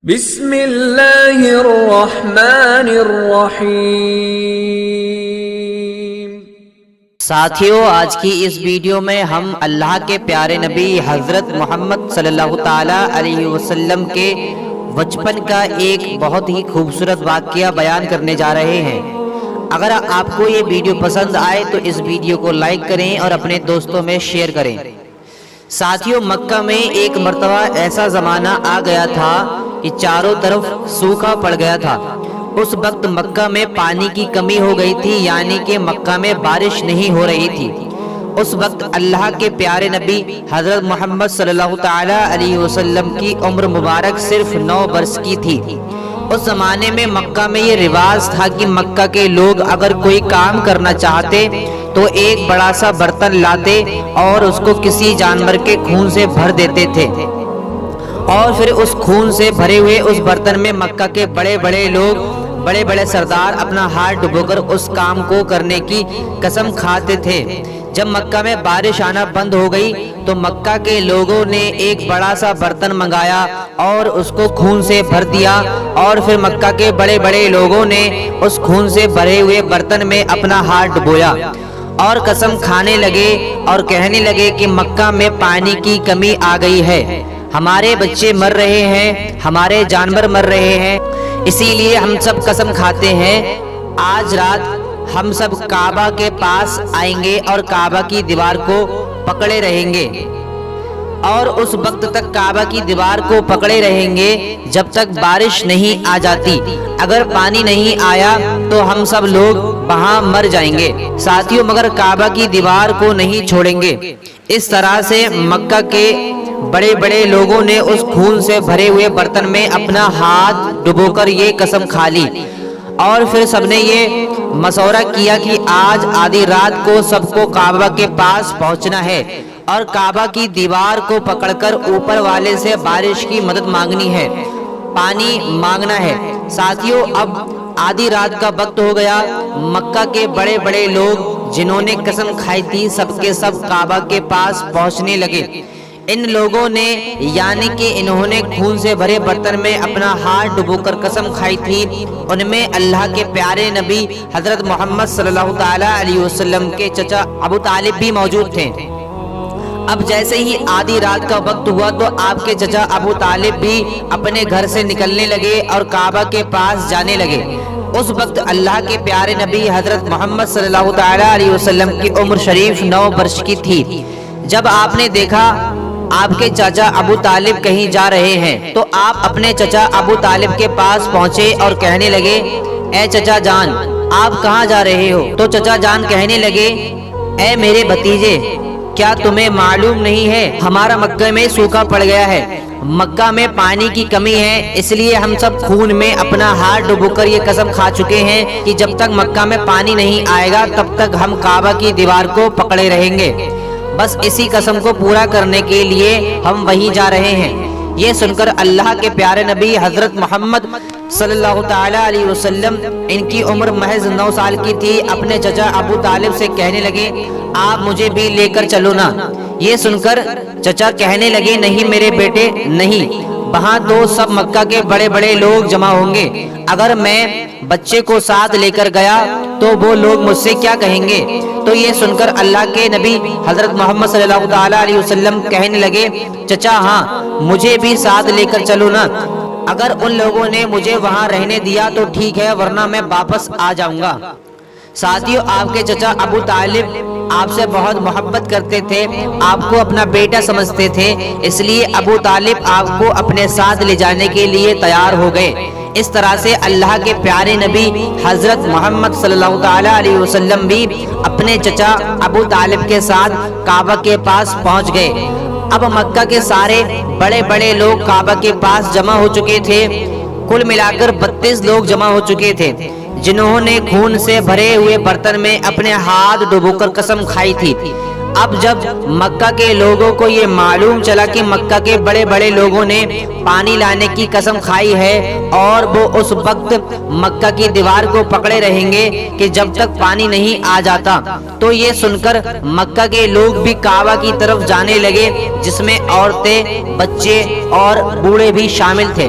بسم اللہ الرحمن الرحیم۔ ساتھیو، آج کی اس ویڈیو میں ہم اللہ کے پیارے نبی حضرت محمد صلی اللہ تعالی علیہ وسلم کے بچپن کا ایک بہت ہی خوبصورت واقعہ بیان کرنے جا رہے ہیں۔ اگر آپ کو یہ ویڈیو پسند آئے تو اس ویڈیو کو لائک کریں اور اپنے دوستوں میں شیئر کریں۔ ساتھیو، مکہ میں ایک مرتبہ ایسا زمانہ آ گیا تھا کہ چاروں طرف سوکھا پڑ گیا تھا۔ اس وقت مکہ میں پانی کی کمی ہو گئی تھی، یعنی کہ مکہ میں بارش نہیں ہو رہی تھی۔ اس وقت اللہ کے پیارے نبی حضرت محمد صلی اللہ تعالی علیہ وسلم کی عمر مبارک صرف 9 برس کی تھی۔ اس زمانے میں مکہ میں یہ رواج تھا کہ مکہ کے لوگ اگر کوئی کام کرنا چاہتے تو ایک بڑا سا برتن لاتے اور اس کو کسی جانور کے خون سے بھر دیتے تھے، اور پھر اس خون سے بھرے ہوئے اس برتن میں مکہ کے بڑے بڑے لوگ، بڑے بڑے سردار اپنا ہاتھ ڈبو کر اس کام کو کرنے کی قسم کھاتے تھے۔ جب مکہ میں بارش آنا بند ہو گئی تو مکہ کے لوگوں نے ایک بڑا سا برتن منگایا اور اس کو خون سے بھر دیا، اور پھر مکہ کے بڑے بڑے لوگوں نے اس خون سے بھرے ہوئے برتن میں اپنا ہاتھ ڈبویا اور قسم کھانے لگے اور کہنے لگے کہ مکہ میں پانی کی کمی آ گئی ہے، ہمارے بچے مر رہے ہیں، ہمارے جانور مر رہے ہیں، اسی لیے ہم سب قسم کھاتے ہیں آج رات ہم سب کعبہ کے پاس آئیں گے اور کعبہ کی دیوار کو پکڑے رہیں گے، اور اس وقت تک کعبہ کی دیوار کو پکڑے رہیں گے جب تک بارش نہیں آ جاتی۔ اگر پانی نہیں آیا تو ہم سب لوگ وہاں مر جائیں گے ساتھیوں، مگر کعبہ کی دیوار کو نہیں چھوڑیں گے۔ اس طرح سے مکہ کے بڑے بڑے لوگوں نے اس خون سے بھرے ہوئے برتن میں اپنا ہاتھ ڈبو کر یہ قسم کھا لی، اور پھر سب نے یہ مشورہ کیا کہ آج آدھی رات کو سب کو کعبہ کے پاس پہنچنا ہے اور کعبہ کی دیوار کو پکڑ کر اوپر والے سے بارش کی مدد مانگنی ہے، پانی مانگنا ہے۔ ساتھیوں، اب آدھی رات کا وقت ہو گیا۔ مکہ کے بڑے بڑے لوگ جنہوں نے قسم کھائی تھی سب کے سب کعبہ کے پاس پہنچنے لگے۔ ان لوگوں نے، یعنی کہ انہوں نے خون سے بھرے برتن میں اپنا ہاتھ ڈبو کر قسم کھائی تھی، ان میں اللہ کے پیارے نبی حضرت محمد صلی اللہ تعالی علیہ وسلم کے چچا ابو طالب بھی موجود تھے۔ اب جیسے ہی آدھی رات کا وقت ہوا تو آپ کے چچا ابو طالب بھی اپنے گھر سے نکلنے لگے اور کعبہ کے پاس جانے لگے۔ اس وقت اللہ کے پیارے نبی حضرت محمد صلی اللہ تعالی علیہ وسلم کی عمر شریف 9 برس کی تھی۔ جب آپ نے دیکھا آپ کے چچا ابو طالب کہیں جا رہے ہیں تو آپ اپنے چچا ابو طالب کے پاس پہنچے اور کہنے لگے، اے چچا جان، آپ کہاں جا رہے ہو؟ تو چچا جان کہنے لگے، اے میرے بھتیجے، کیا تمہیں معلوم نہیں ہے ہمارا مکہ میں سوکھا پڑ گیا ہے، مکہ میں پانی کی کمی ہے، اس لیے ہم سب خون میں اپنا ہاتھ ڈبو کر یہ قسم کھا چکے ہیں کہ جب تک مکہ میں پانی نہیں آئے گا تب تک ہم کعبہ کی دیوار کو پکڑے رہیں گے۔ بس اسی قسم کو پورا کرنے کے لیے ہم وہیں جا رہے ہیں۔ یہ سن کر اللہ کے پیارے نبی حضرت محمد صلی اللہ تعالی علیہ وسلم، ان کی عمر محض 9 سال کی تھی، اپنے چچا ابو طالب سے کہنے لگے، آپ مجھے بھی لے کر چلو نا۔ یہ سن کر چچا کہنے لگے، نہیں میرے بیٹے نہیں، وہاں تو سب مکہ کے بڑے بڑے لوگ جمع ہوں گے، اگر میں بچے کو ساتھ لے کر گیا تو وہ لوگ مجھ سے کیا کہیں گے؟ تو یہ سن کر اللہ کے نبی حضرت محمد صلی اللہ تعالی علیہ وسلم کہنے لگے، چچا ہاں، مجھے بھی ساتھ لے کر چلو نا، اگر ان لوگوں نے مجھے وہاں رہنے دیا تو ٹھیک ہے، ورنہ میں واپس آ جاؤں گا۔ ساتھیوں، آپ کے چچا ابو طالب آپ سے بہت محبت کرتے تھے، آپ کو اپنا بیٹا سمجھتے تھے، اس لیے ابو طالب آپ کو اپنے ساتھ لے جانے کے لیے تیار ہو گئے۔ اس طرح سے اللہ کے پیارے نبی حضرت محمد صلی اللہ تعالی علیہ وسلم بھی اپنے چچا ابو طالب کے ساتھ کعبہ کے پاس پہنچ گئے۔ اب مکہ کے سارے بڑے بڑے لوگ کعبہ کے پاس جمع ہو چکے تھے، کل ملا کر 32 لوگ جمع ہو چکے تھے جنہوں نے خون سے بھرے ہوئے برتن میں اپنے ہاتھ ڈبو کر قسم کھائی تھی۔ اب جب مکہ کے لوگوں کو یہ معلوم چلا کہ مکہ کے بڑے بڑے لوگوں نے پانی لانے کی قسم کھائی ہے اور وہ اس وقت مکہ کی دیوار کو پکڑے رہیں گے کہ جب تک پانی نہیں آ جاتا، تو یہ سن کر مکہ کے لوگ بھی کعبہ کی طرف جانے لگے، جس میں عورتیں، بچے اور بوڑھے بھی شامل تھے۔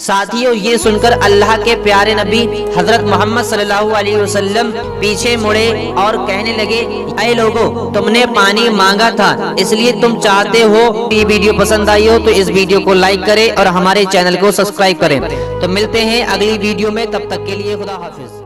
ساتھیوں یہ سن کر اللہ کے پیارے نبی حضرت محمد صلی اللہ علیہ وسلم پیچھے مڑے اور کہنے لگے، اے لوگو، تم نے پانی مانگا تھا اس لیے تم چاہتے ہو۔ یہ ویڈیو پسند آئی ہو تو اس ویڈیو کو لائک کریں اور ہمارے چینل کو سبسکرائب کریں۔ تو ملتے ہیں اگلی ویڈیو میں، تب تک کے لیے خدا حافظ۔